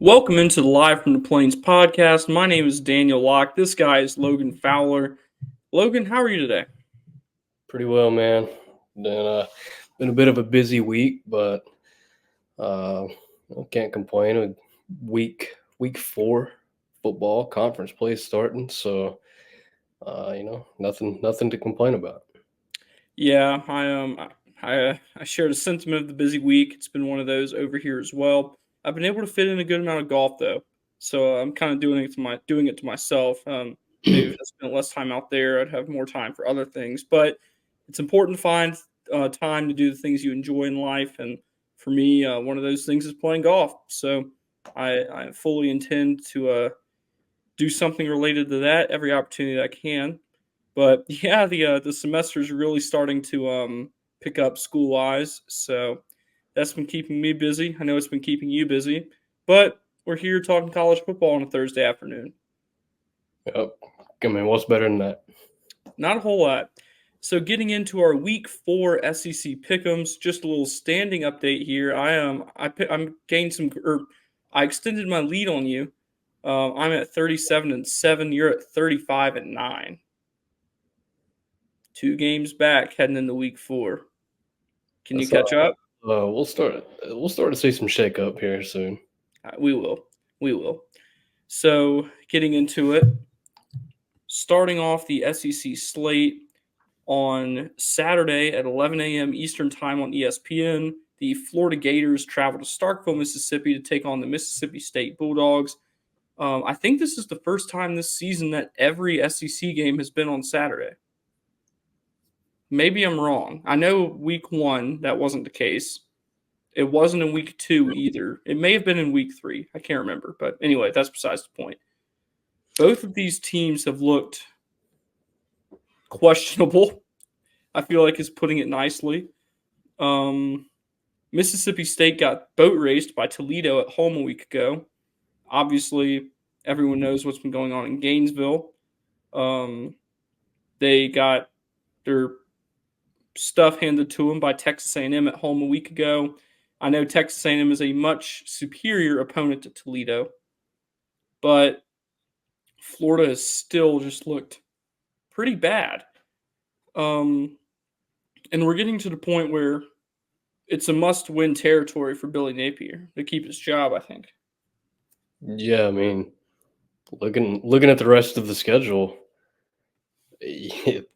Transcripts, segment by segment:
Welcome into the Live from the Plains podcast. My name is Daniel Locke. This guy is Logan Fowler. Logan, how are you today? Pretty well, man. Been a bit of a busy week, but uh, can't complain. Week 4 football conference play starting, so nothing to complain about. Yeah, I share the sentiment of the busy week. It's been one of those over here as well. I've been able to fit in a good amount of golf though, so I'm kind of doing it to myself. Maybe if I spent less time out there, I'd have more time for other things. But it's important to find time to do the things you enjoy in life, and for me, one of those things is playing golf. So I fully intend to do something related to that every opportunity that I can. But yeah, the semester's really starting to pick up school wise, so that's been keeping me busy. I know it's been keeping you busy, but we're here talking college football on a Thursday afternoon. Yep. I mean, what's better than that? Not a whole lot. So getting into our Week 4 SEC pick'ems, just a little standing update here. I'm gained some, or I extended my lead on you. I'm at 37-7. You're at 35-9. 2 games back heading into Week 4. Can you That's all catch up? right. We'll start to see some shake up here soon. We will. We will. So, getting into it, starting off the SEC slate on Saturday at 11 a.m. Eastern Time on ESPN, the Florida Gators travel to Starkville, Mississippi to take on the Mississippi State Bulldogs. I think this is the first time this season that every SEC game has been on Saturday. Maybe I'm wrong. I know week 1 that wasn't the case. It wasn't in week 2 either. It may have been in week 3. I can't remember. But anyway, that's besides the point. Both of these teams have looked questionable. I feel like is putting it nicely. Mississippi State got boat raced by Toledo at home a week ago. Obviously, everyone knows what's been going on in Gainesville. They got their stuff handed to them by Texas A&M at home a week ago. I know Texas A&M is a much superior opponent to Toledo, but Florida has still just looked pretty bad. And we're getting to the point where it's a must-win territory for Billy Napier to keep his job, I think. Yeah, I mean, looking at the rest of the schedule,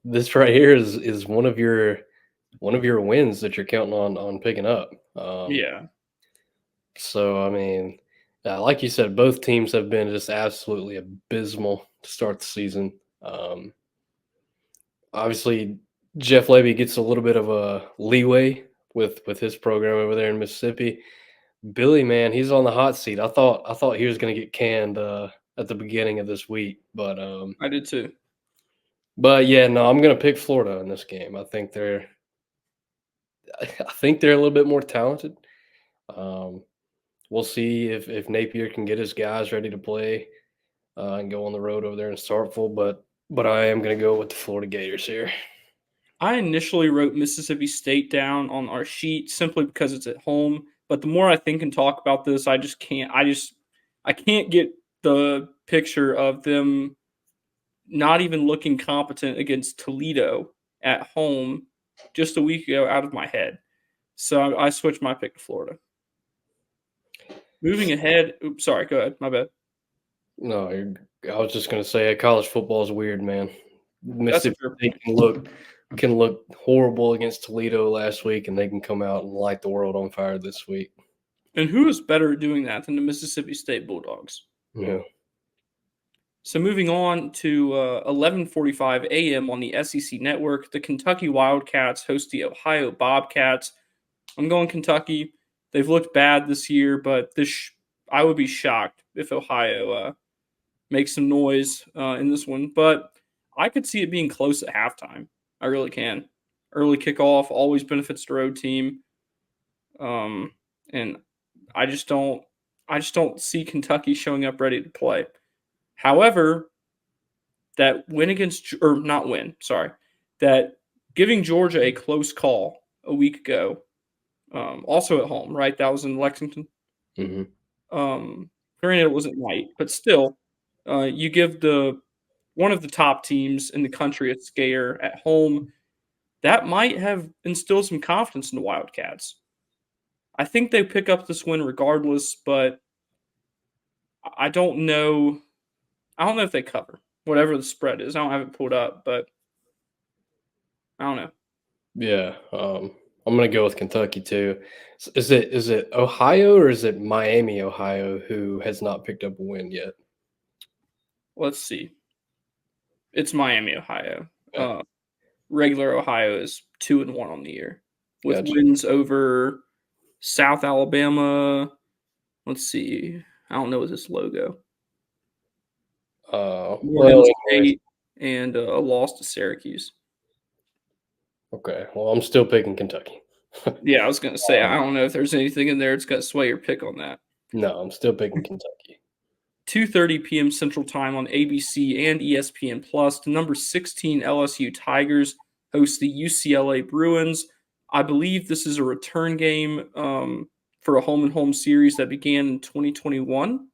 this right here is one of your wins that you're counting on picking up. Yeah. So I mean, like you said, both teams have been just absolutely abysmal to start the season. Um, Obviously, Jeff Levy gets a little bit of a leeway with his program over there in Mississippi. Billy, man, he's on the hot seat. I thought he was going to get canned at the beginning of this week, I did too. but yeah, no, I'm going to pick Florida in this game. I think they're a little bit more talented. Um, we'll see if Napier can get his guys ready to play and go on the road over there in Starkville. But I am going to go with the Florida Gators here. I initially wrote Mississippi State down on our sheet simply because it's at home. But the more I think and talk about this, I just can't. I can't get the picture of them not even looking competent against Toledo at home just a week ago out of my head. So I switched my pick to Florida. Moving ahead. Oops, sorry. Go ahead. My bad. No, I was just going to say college football is weird, man. That's a Mississippi fair State point. can look horrible against Toledo last week, and they can come out and light the world on fire this week. And who is better at doing that than the Mississippi State Bulldogs? Yeah. So moving on to 11:45 a.m. on the SEC Network, the Kentucky Wildcats host the Ohio Bobcats. I'm going Kentucky. They've looked bad this year, but I would be shocked if Ohio makes some noise in this one. But I could see it being close at halftime. I really can. Early kickoff always benefits the road team, and I just don't. I just don't see Kentucky showing up ready to play. However, that win against or not win, sorry, that giving Georgia a close call a week ago, also at home, right? That was in Lexington. Hmm. Um, Granted, it wasn't night, but still, you give the one of the top teams in the country a scare at home. That might have instilled some confidence in the Wildcats. I think they pick up this win regardless, but I don't know. I don't know if they cover whatever the spread is. I don't have it pulled up, but I don't know. Yeah, I'm gonna go with Kentucky too. Is it Ohio or is it Miami, Ohio, who has not picked up a win yet? Let's see. It's Miami, Ohio. Okay, Regular Ohio is 2-1 on the year with gotcha. wins over South Alabama. Let's see. I don't know what this logo. Morgan Well, anyways, State and a loss to Syracuse. okay. Well, I'm still picking Kentucky. Yeah, I was gonna say I Um, don't know if there's anything in there that's gonna sway your pick on that. no, I'm still picking Kentucky. 2:30 p.m. Central Time on ABC and ESPN Plus. The number 16 LSU Tigers host the UCLA Bruins. I believe this is a return game for a home and home series that began in 2021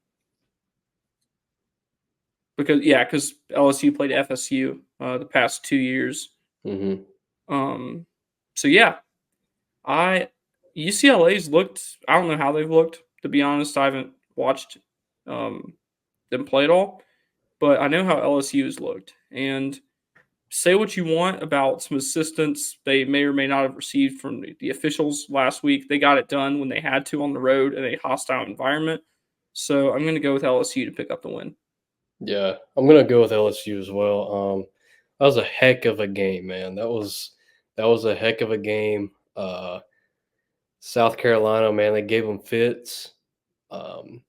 because LSU played FSU the past 2 years. Hmm. Um, so yeah, I UCLA's looked. I don't know how they've looked, to be honest. I haven't watched um, them play at all, but I know how LSU has looked. And say what you want about some assistance they may or may not have received from the officials last week. They got it done when they had to on the road in a hostile environment. So I'm going to go with LSU to pick up the win. Yeah, I'm gonna go with LSU as well. That was a heck of a game, man. That was a heck of a game. South Carolina, man, they gave them fits. Um,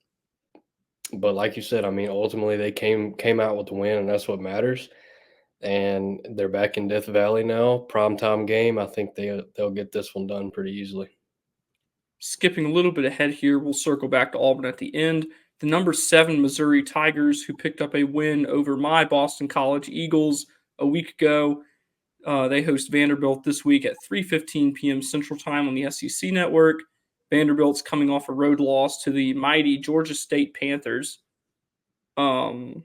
but like you said, I mean, ultimately they came out with the win, and that's what matters. And they're back in Death Valley now. Primetime game. I think they'll get this one done pretty easily. Skipping a little bit ahead here, we'll circle back to Auburn at the end. The number 7 Missouri Tigers, who picked up a win over my Boston College Eagles a week ago, they host Vanderbilt this week at 3:15 p.m. Central Time on the SEC Network. Vanderbilt's coming off a road loss to the mighty Georgia State Panthers. Um,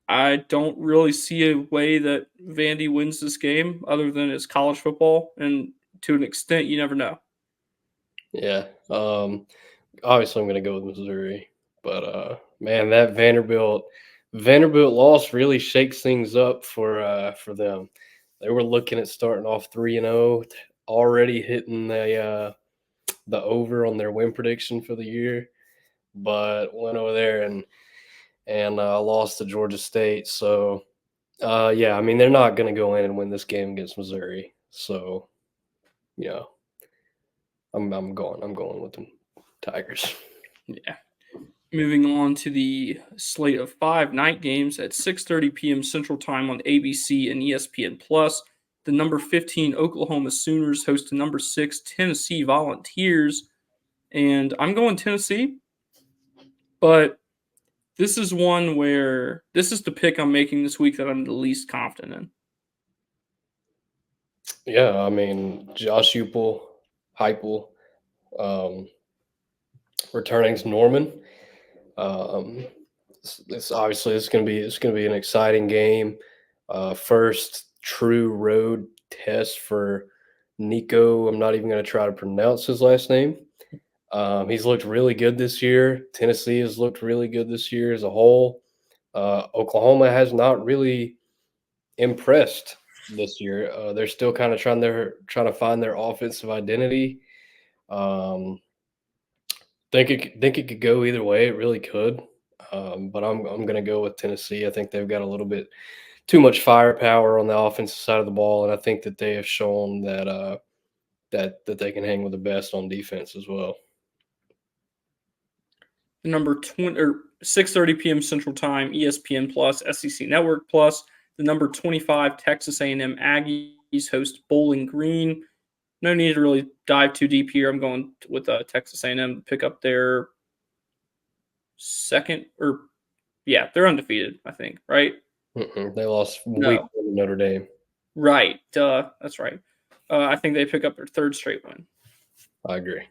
I don't really see a way that Vandy wins this game other than it's college football, and to an extent, you never know. Yeah. Obviously, I'm going to go with Missouri, but man, that Vanderbilt loss really shakes things up for them. They were looking at starting off 3-0, already hitting the over on their win prediction for the year, but went over there and lost to Georgia State. So yeah, I mean they're not going to go in and win this game against Missouri. So yeah, I'm going with the Tigers. Yeah. Moving on to the slate of 5 night games at 6:30 p.m. Central Time on ABC and ESPN Plus. The number 15 Oklahoma Sooners host the number 6 Tennessee Volunteers, and I'm going Tennessee, but this is one where this is the pick I'm making this week that I'm the least confident in. Yeah, I mean Josh Heupel, um, returning's Norman. Um, it's obviously it's gonna be an exciting game. First true road test for Nico. I'm not even gonna try to pronounce his last name. He's looked really good this year. Tennessee has looked really good this year as a whole. Oklahoma has not really impressed this year. They're still kind of trying to find their offensive identity. Um, think it could go either way. It really could. But I'm gonna go with Tennessee. I think they've got a little bit too much firepower on the offensive side of the ball, and I think that they have shown that that they can hang with the best on defense as well. The number 20 or 6:30 p.m. Central Time, ESPN Plus, SEC Network Plus. The number 25 Texas A&M Aggies host Bowling Green. No need to really dive too deep here. I'm going with Texas A&M to pick up their second or yeah, they're undefeated. I think right. They lost week No, one to Notre Dame. right. That's right. I think they pick up their third straight win. I agree.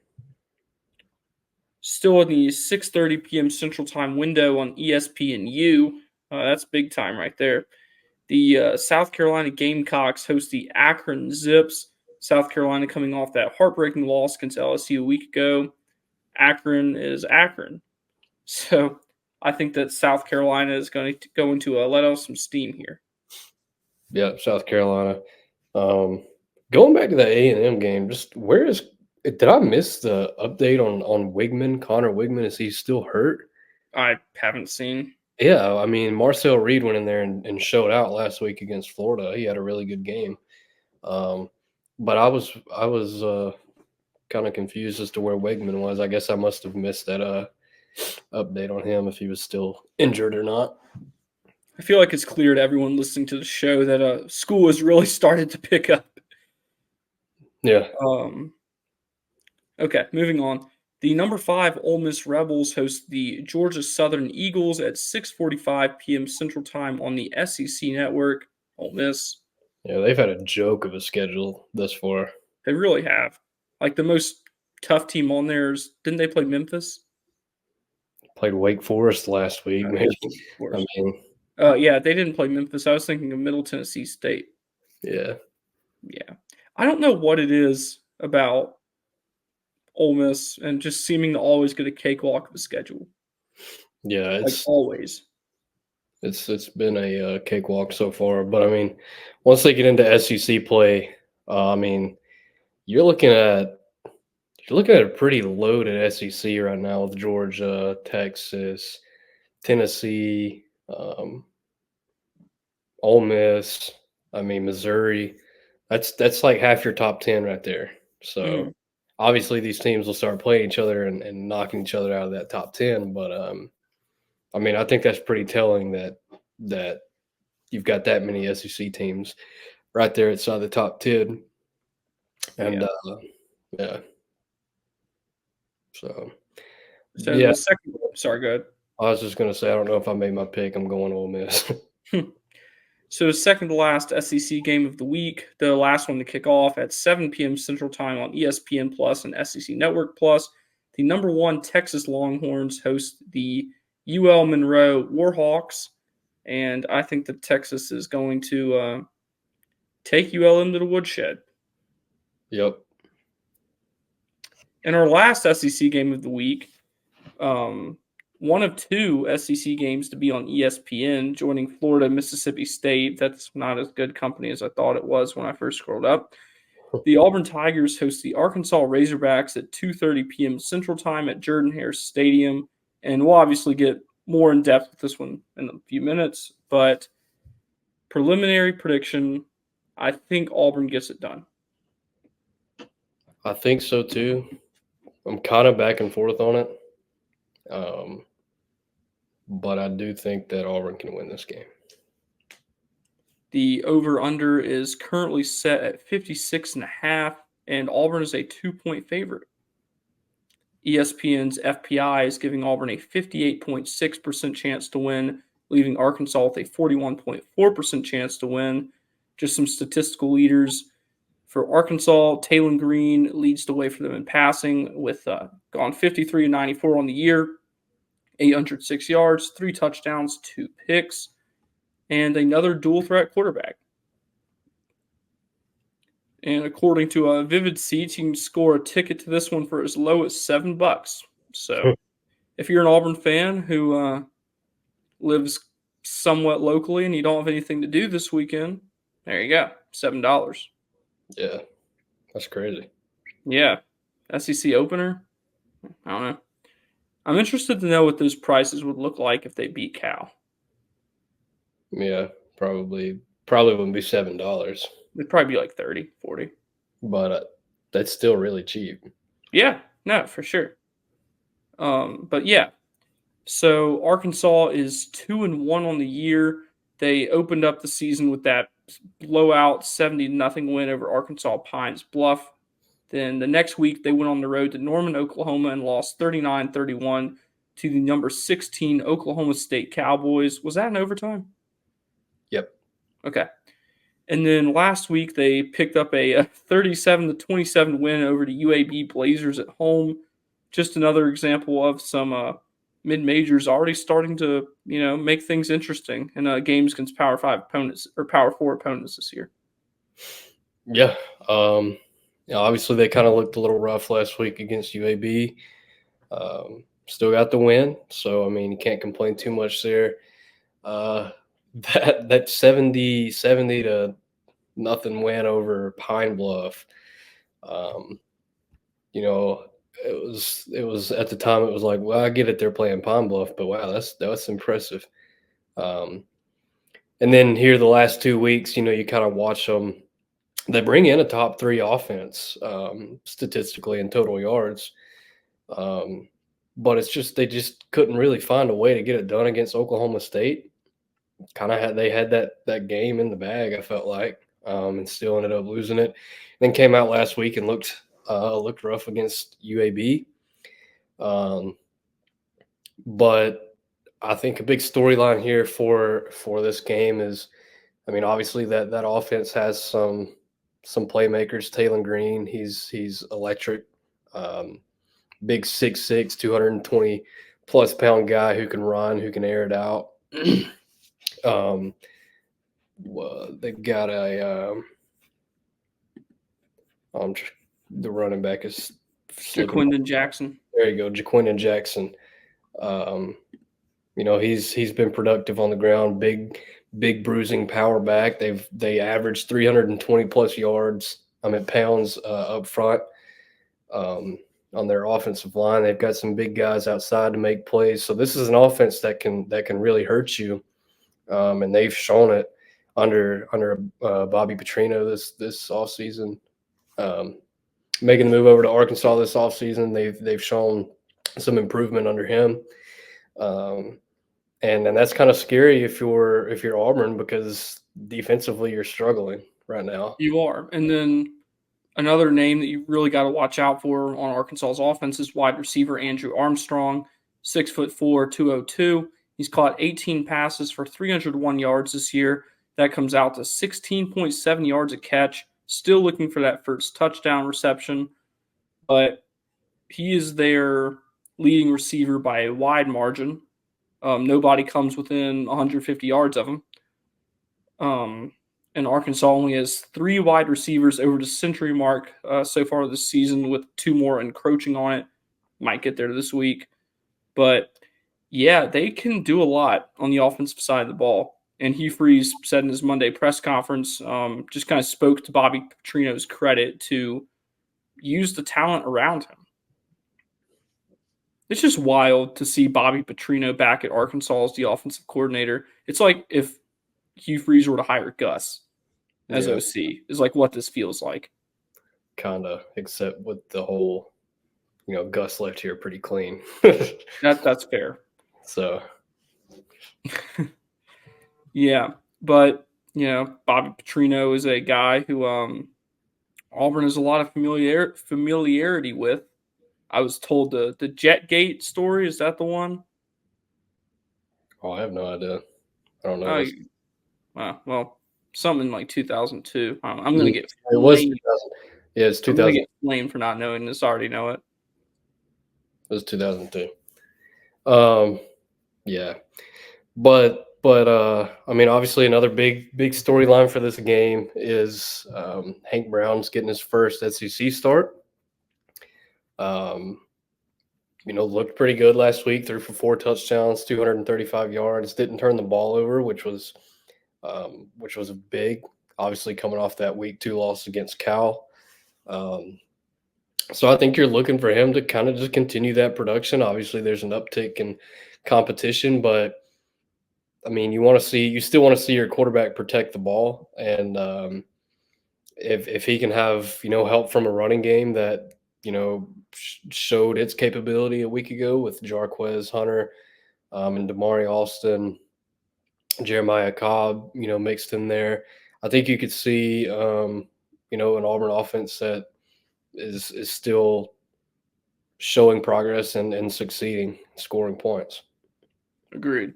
Still in the 6:30 p.m. Central Time window on ESPNU. That's big time right there. The South Carolina Gamecocks host the Akron Zips. South Carolina coming off that heartbreaking loss against LSU a week ago. Akron is Akron. So I think that South Carolina is going to let off some steam here. Yeah, South Carolina. Going back to the A&M game, just where is did I miss the update on Wigman? Connor Wigman, is he still hurt? I haven't seen. Yeah, I mean Marcel Reed went in there and showed out last week against Florida. He had a really good game. But I was kind of confused as to where Wigman was. I guess I must have missed that update on him if he was still injured or not. I feel like it's clear to everyone listening to the show that school has really started to pick up. Yeah. Okay, moving on. The number 5 Ole Miss Rebels host the Georgia Southern Eagles at 6:45 p.m. Central Time on the SEC Network. Ole Miss, Yeah, they've had a joke of a schedule thus far. they really have. Like the most tough team on there is, didn't they play Memphis? Played Wake Forest last week, maybe. Of I course. mean, Yeah, they didn't play Memphis. I was thinking of Middle Tennessee State. yeah. Yeah. I don't know what it is about Ole Miss and just seeming to always get a cakewalk of a schedule. Yeah, Like always. it's been a cakewalk so far. But I mean, once they get into SEC play, I mean, you're looking at a pretty loaded SEC right now with Georgia, Texas, Tennessee, Ole Miss. I mean, Missouri. That's like half your top 10 right there. So Mm, obviously these teams will start playing each other and knocking each other out of that top 10. But I mean, I think that's pretty telling that you've got that many SEC teams right there inside the top 10. And yeah. yeah, so So in yeah, the second, sorry, go ahead. I was just gonna say I don't know if I made my pick. I'm going Ole Miss. So the second to last SEC game of the week, the last one to kick off at 7 p.m. Central Time on ESPN Plus and SEC Network Plus. The number 1 Texas Longhorns host the UL Monroe Warhawks, and I think that Texas is going to take UL into the woodshed. Yep. In our last SEC game of the week, one of 2 SEC games to be on ESPN, joining Florida, Mississippi State. That's not as good company as I thought it was when I first scrolled up. The Auburn Tigers host the Arkansas Razorbacks at 2:30 p.m. Central Time at Jordan-Hare Stadium, and we'll obviously get more in depth with this one in a few minutes. But preliminary prediction, I think Auburn gets it done. I think so too. I'm kind of back and forth on it. Um, but I do think that Auburn can win this game. The over-under is currently set at 56.5, and Auburn is a 2-point favorite. ESPN's FPI is giving Auburn a 58.6% chance to win, leaving Arkansas with a 41.4% chance to win. Just some statistical leaders. For Arkansas, Taylon Green leads the way for them in passing with gone 53-94 on the year, 806 yards, 3 touchdowns, 2 picks, and another dual threat quarterback. And according to Vivid Seats, you can score a ticket to this one for as low as $7. So if you're an Auburn fan who lives somewhat locally and you don't have anything to do this weekend, there you go, $7. Yeah, that's crazy. Yeah, SEC opener. I don't know. I'm interested to know what those prices would look like if they beat Cal. Yeah, probably wouldn't be $7, It'd probably be like 30, 40. but that's still really cheap. Yeah, no, for sure. But yeah, so Arkansas is 2-1 on the year. They opened up the season with that blowout 70-0 win over Arkansas Pines Bluff. Then the next week they went on the road to Norman, Oklahoma and lost 39-31 to the number 16 Oklahoma State Cowboys. Was that in overtime? Yep. Okay. And then last week they picked up a 37-27 win over the UAB Blazers at home. just another example of some mid majors already starting to make things interesting in games against Power Five opponents or Power Four opponents this year. Yeah. Obviously they kind of looked a little rough last week against UAB. Still got the win, so I mean you can't complain too much there. Uh, that 70 to nothing win over Pine Bluff. Um, you know, it was at the time it was like, well, I get it, they're playing Pine Bluff, but wow, that's impressive. Um, and then here the last 2 weeks, you kind of watch them. They bring in a top three offense statistically in total yards. Um, but it's just they just couldn't really find a way to get it done against Oklahoma State. Kind of had that game in the bag. I felt like, and still ended up losing it. Then came out last week and looked rough against UAB. Um, but I think a big storyline here for this game is, I mean, obviously that offense has some playmakers. Taylon Green, he's electric. Big 6'6", 220 plus pound guy who can run, who can air it out. um, they've got um, the running back is slipping. Jaquindon Jackson. There you go, Jaquindon Jackson. Um, he's been productive on the ground. Big bruising power back. They averaged 320 plus yards. Pounds up front. On their offensive line, they've got some big guys outside to make plays. So this is an offense that can really hurt you, and they've shown it under Bobby Petrino this offseason. Making the move over to Arkansas this offseason, they've shown some improvement under him. And that's kind of scary if you're Auburn, because defensively you're struggling right now. You are. And then another name that you really got to watch out for on Arkansas's offense is wide receiver Andrew Armstrong, 6'4", 202. He's caught 18 passes for 301 yards this year. That comes out to 16.7 yards a catch. Still looking for that first touchdown reception, but he is their leading receiver by a wide margin. Nobody comes within 150 yards of him. And Arkansas only has 3 wide receivers over the century mark so far this season, with 2 more encroaching on it. Might get there this week. But, yeah, they can do a lot on the offensive side of the ball. And Hugh Freeze said in his Monday press conference, just kind of spoke to Bobby Petrino's credit to use the talent around him. It's just wild to see Bobby Petrino back at Arkansas as the offensive coordinator. It's like if Hugh Freeze were to hire Gus as OC, is like what this feels like. Kind of, except with the whole, Gus left here pretty clean. That's fair. So, yeah, but Bobby Petrino is a guy who Auburn has a lot of familiarity with. I was told the Jetgate story. Is that the one? Oh, I have no idea. I don't know. Well, something like 2002. I'm going to get It was 2000. Yeah, it's 2000. I'm going to get flamed for not knowing this. I already know it. It was 2002. Yeah. But I mean, obviously another big storyline for this game is Hank Brown's getting his first SEC start. Looked pretty good last week, threw for 4 touchdowns, 235 yards, didn't turn the ball over, which was a big, obviously coming off that week 2 loss against Cal. So I think you're looking for him to kind of just continue that production. Obviously there's an uptick in competition, but I mean, you still want to see your quarterback protect the ball. And if he can have, help from a running game that, showed its capability a week ago with Jarquez Hunter and Damari Alston, Jeremiah Cobb, mixed in there. I think you could see, an Auburn offense that is still showing progress and succeeding, scoring points. Agreed.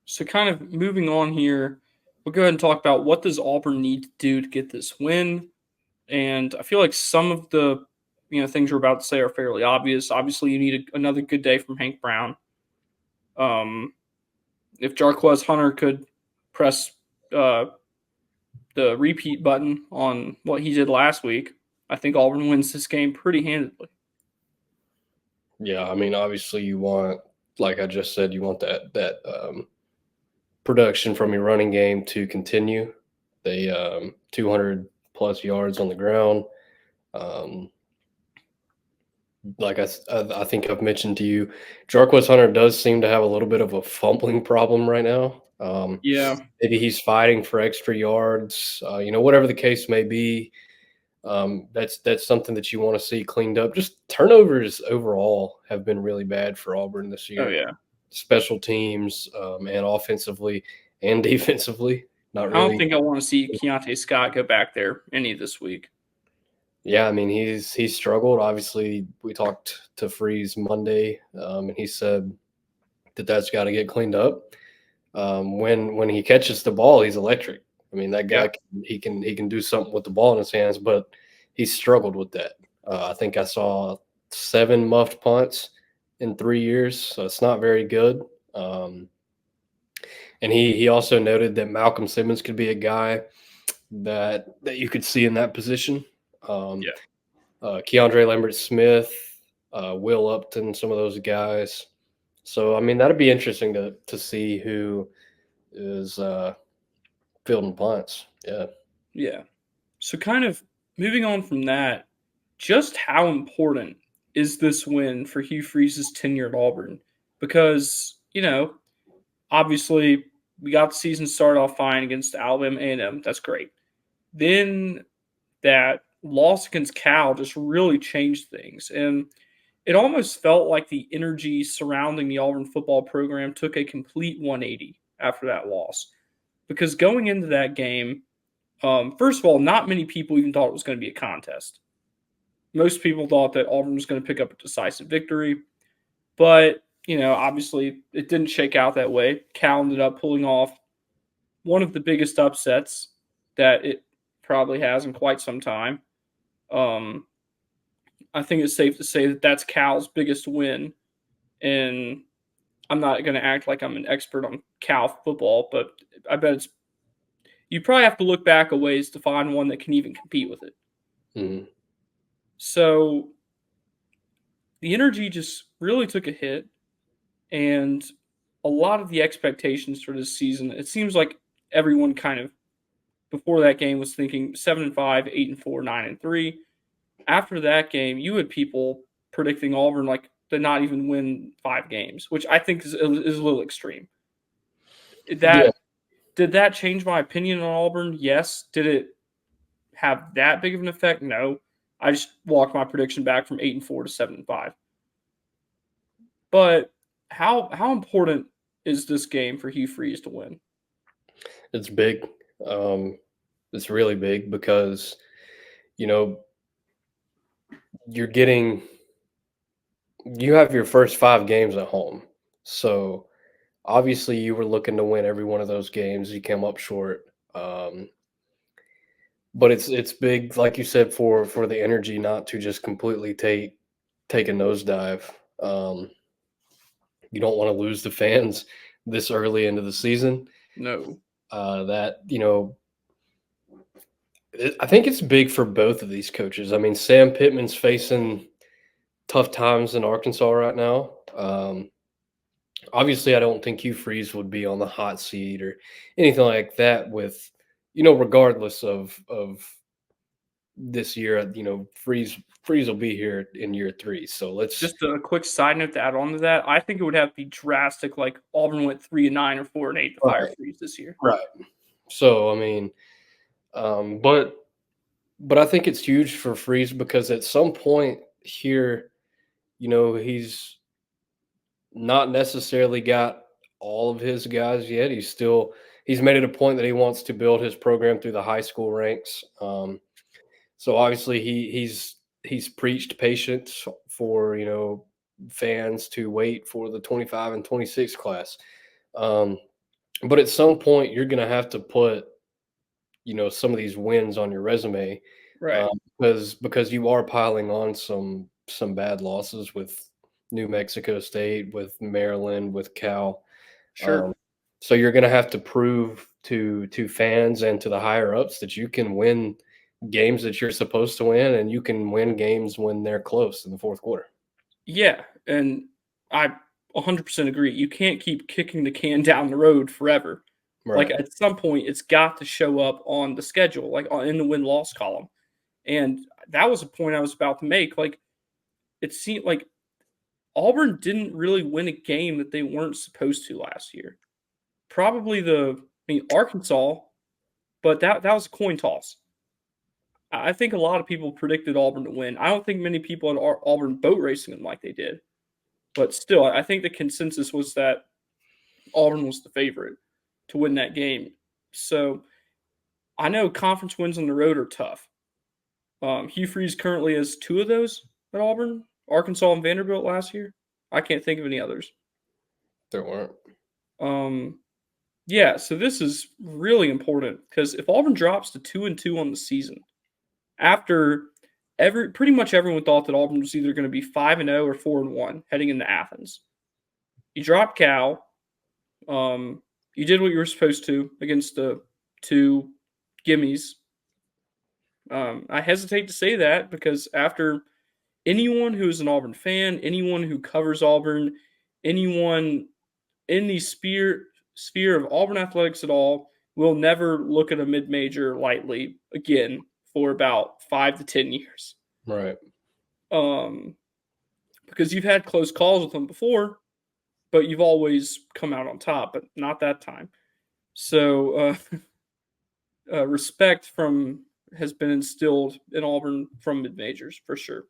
So kind of moving on here, we'll go ahead and talk about what does Auburn need to do to get this win. and I feel like some of the things we're about to say are fairly obvious. Obviously, you need another good day from Hank Brown. Um, if Jarquez Hunter could press uh, the repeat button on what he did last week, I think Auburn wins this game pretty handedly. Yeah, I mean, obviously, you want, like I just said, you want that production from your running game to continue. They 200 plus yards on the ground. Um, I think I've mentioned to you, Jarquez Hunter does seem to have a little bit of a fumbling problem right now. Yeah. Maybe he's fighting for extra yards. Whatever the case may be, that's something that you want to see cleaned up. Just turnovers overall have been really bad for Auburn this Oh year. yeah. Special teams and offensively and defensively, not I don't really. think I want to see Keontae Scott go back there any this week. Yeah, I mean he's struggled. Obviously, we talked to Freeze Monday, and he said that's got to get cleaned up. When he catches the ball, he's electric. I mean, that Yeah. guy he can do something with the ball in his hands, but he's struggled with that. I think I saw 7 muffed punts in 3 years, so it's not very good. Um, and he also noted that Malcolm Simmons could be a guy that you could see in that position. Um, Yeah. Keandre Lambert Smith, Will Upton, some of those guys. So I mean, that'd be interesting to see who is fielding punts. Yeah. Yeah. So kind of moving on from that, just how important is this win for Hugh Freeze's tenure at Auburn? Because, obviously we got the season started off fine against Alabama A&M. That's great. Then that loss against Cal just really changed things. And it almost felt like the energy surrounding the Auburn football program took a complete 180 after that loss. Because going into that game, first of all, not many people even thought it was going to be a contest. Most people thought that Auburn was going to pick up a decisive victory, but obviously it didn't shake out that way. Cal ended up pulling off one of the biggest upsets that it probably has in quite some time. Um, I think it's safe to say that that's Cal's biggest win, and I'm not going to act like I'm an expert on Cal football, but I bet it's you probably have to look back a ways to find one that can even compete with it. Mhm. So the energy just really took a hit, and a lot of the expectations for this season, it seems like everyone kind of before that game was thinking 7-5, 8-4, 9-3. After that game, you had people predicting Auburn like to not even win 5 games, which I think is a little extreme. Yeah. That did that change my opinion on Auburn? Yes. Did it have that big of an effect? No. I just walked my prediction back from 8-4 to 7-5. But how important is this game for Hugh Freeze to win? It's big. Um, it's really big because you know you're getting you have your first 5 games at home. So obviously you were looking to win every one of those games. You came up short. But it's big, like you said, for the energy not to just completely take a nosedive. You don't want to lose the fans this early into the season. No. That I think it's big for both of these coaches. I mean, Sam Pittman's facing tough times in Arkansas right now. Obviously, I don't think Hugh Freeze would be on the hot seat or anything like that. Regardless of this year, Freeze will be here in year 3. So let's Just a quick side note to add on to that, I think it would have to be drastic, like Auburn went 3-9 or 4-8 to fire right, Freeze this year. right. So I mean, but I think it's huge for Freeze because at some point here, he's not necessarily got all of his guys yet. He's made it a point that he wants to build his program through the high school ranks. So obviously he's preached patience for fans to wait for the 25 and 26 class. Um, but at some point you're going to have to put some of these wins on your resume. Right. because you are piling on some bad losses with New Mexico State, with Maryland, with Cal. Sure. Um, so you're going to have to prove to fans and to the higher ups that you can win games that you're supposed to win, and you can win games when they're close in the fourth quarter. Yeah, and I 100% agree. You can't keep kicking the can down the road forever. Like, Right. at some point, it's got to show up on the schedule, like, in the win-loss column, and that was a point I was about to make. Like, it seemed like Auburn didn't really win a game that they weren't supposed to last year. Probably Arkansas, but that was a coin toss. I think a lot of people predicted Auburn to win. I don't think many people had Auburn boat racing them like they did. But still, I think the consensus was that Auburn was the favorite to win that game. So I know conference wins on the road are tough. Hugh Freeze currently has two of those at Auburn, Arkansas and Vanderbilt last year. I can't think of any others. There weren't. Um, yeah, so this is really important because if Auburn drops to 2-2 on the season, after pretty much everyone thought that Auburn was either going to be 5-0 or 4-1 heading into Athens. You drop Cal. You did what you were supposed to against the two gimmies. I hesitate to say that because after anyone who is an Auburn fan, anyone who covers Auburn, anyone in the sphere of Auburn athletics at all will never look at a mid major lightly again for about 5 to 10 years. Right. Um, because you've had close calls with them before, but you've always come out on top, but not that time. So respect from has been instilled in Auburn from mid majors for sure.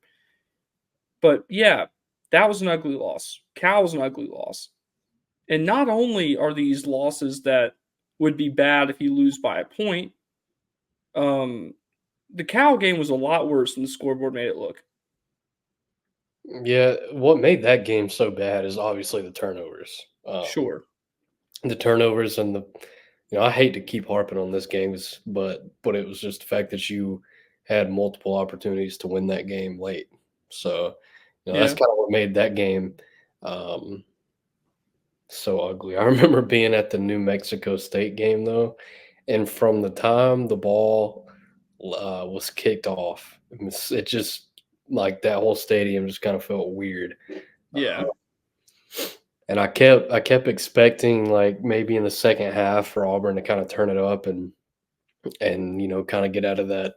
But yeah, that was an ugly loss. Cal was an ugly loss. And not only are these losses that would be bad if you lose by a point, um, the Cal game was a lot worse than the scoreboard made it look. Yeah, what made that game so bad is obviously the turnovers. Sure. The turnovers and I hate to keep harping on this game, but it was just the fact that you had multiple opportunities to win that game late. So, that's Yeah. kind of what made that game um, so ugly. I remember being at the New Mexico State game though, and from the time the ball was kicked off, it just like that whole stadium just kind of felt weird. Uh, Yeah. and I kept expecting like maybe in the second half for Auburn to kind of turn it up and kind of get out of that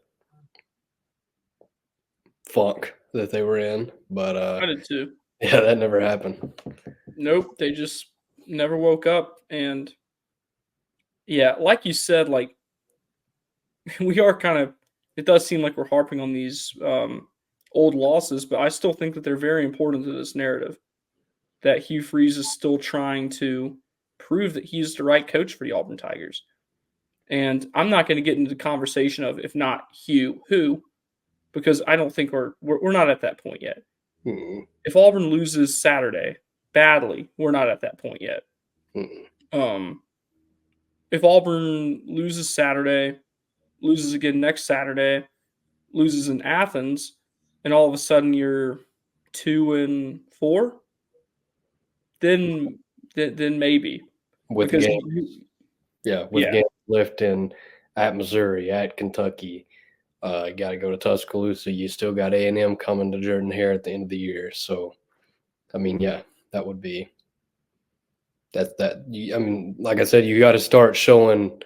funk that they were in. But I did too. yeah, that never happened. Nope. They just never woke up. And yeah, like you said, like we are kind of, it does seem like we're harping on these old losses, but I still think that they're very important to this narrative. That Hugh Freeze is still trying to prove that he's the right coach for the Auburn Tigers. And I'm not going to get into the conversation of if not Hugh, who, because I don't think we're not at that point yet. Mm-mm, If Auburn loses Saturday badly, we're not at that point yet. mm-mm. Um, if Auburn loses Saturday, loses again next Saturday, loses in Athens, and all of a sudden you're 2-4, then then maybe With because game, you, yeah, with yeah, games left in at Missouri, at Kentucky. You got to go to Tuscaloosa. You still got A&M coming to Jordan Hare at the end of the year. So, I mean, yeah, that would be that. I mean, like I said, you got to start showing.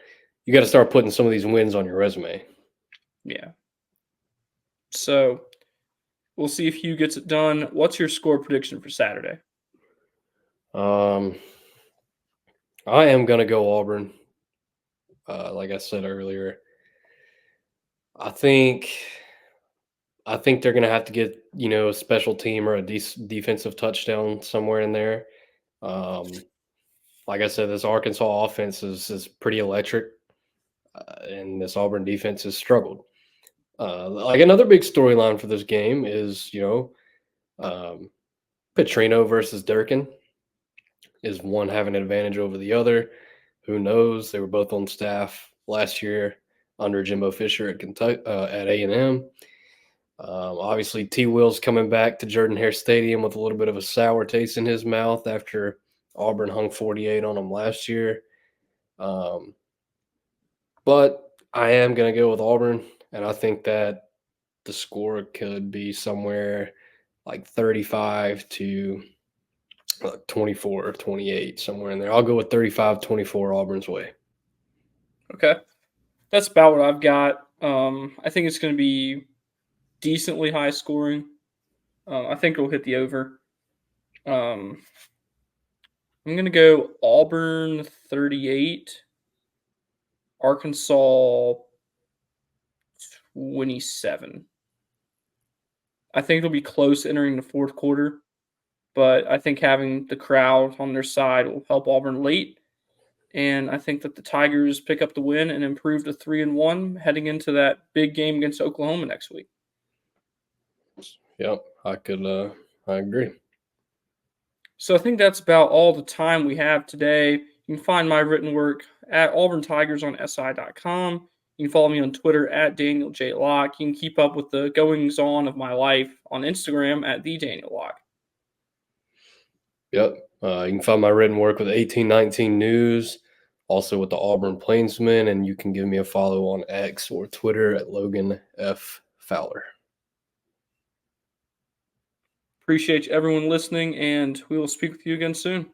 You got to start putting some of these wins on your resume. yeah. So we'll see if Hugh gets it done. What's your score prediction for Saturday? Um, I am gonna go Auburn. Like I said earlier, I think I think they're gonna have to get a special team or a defensive touchdown somewhere in there. Um, like I said, this Arkansas offense is pretty electric, and this Auburn defense has struggled. Like another big storyline for this game is um, Petrino versus Durkin. Is one having an advantage over the other? Who knows? They were both on staff last year. under Jimbo Fisher at Kentucky at A&M. Obviously, T. Will's coming back to Jordan-Hare Stadium with a little bit of a sour taste in his mouth after Auburn hung 48 on him last year. But I am going to go with Auburn, and I think that the score could be somewhere like 35 to 24 or 28, somewhere in there. I'll go with 35-24 Auburn's way. Okay. That's about what I've got. I think it's going to be decently high scoring. I think it'll hit the over. I'm going to go Auburn 38, Arkansas 27. I think it'll be close entering the fourth quarter, but I think having the crowd on their side will help Auburn late. And I think that the Tigers pick up the win and improve to 3-1 heading into that big game against Oklahoma next week. Yep, I agree. So I think that's about all the time we have today. You can find my written work at Auburn Tigers on SI.com. You can follow me on Twitter at Daniel J. Locke. You can keep up with the goings on of my life on Instagram at the Daniel Locke. Yep. You can find my written work with 1819 News, also with the Auburn Plainsman, and you can give me a follow on X or Twitter at Logan F. Fowler. Appreciate everyone listening, and we will speak with you again soon.